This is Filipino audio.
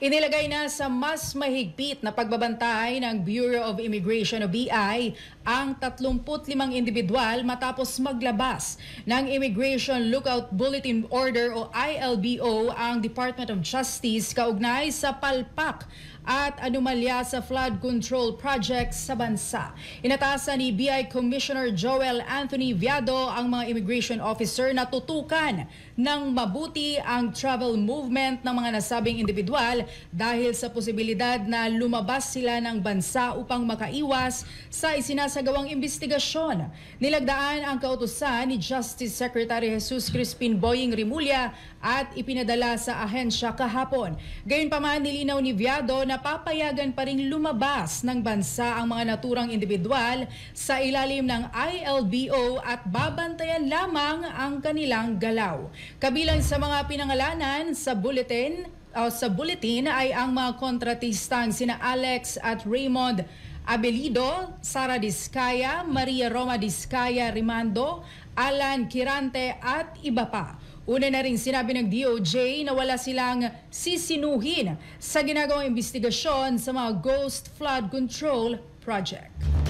Inilagay na sa mas mahigpit na pagbabantay ng Bureau of Immigration o BI ang 35 individual matapos maglabas ng Immigration Lookout Bulletin Order o ILBO ang Department of Justice kaugnay sa palpak at anomalya sa flood control project sa bansa. Inatasan ni BI Commissioner Joel Anthony Viado ang mga immigration officer na tutukan ng mabuti ang travel movement ng mga nasabing individual dahil sa posibilidad na lumabas sila ng bansa upang makaiwas sa isinasagawang investigasyon. Nilagdaan ang kautusan ni Justice Secretary Jesus Crispin Boying Rimulya at ipinadala sa ahensya kahapon. Gayunpaman, nilinaw ni Viado na papayagan pa ring lumabas ng bansa ang mga naturang individual sa ilalim ng ILBO at babantayan lamang ang kanilang galaw. Kabilang sa mga pinangalanan sa bulletin ay ang mga kontratistang sina Alex at Raymond Abelido, Sara Diskaya, Maria Roma Diskaya Rimando, Alan Kirante at iba pa. Una na rin sinabi ng DOJ na wala silang sisinuhin sa ginagawang investigasyon sa mga Ghost Flood Control Project.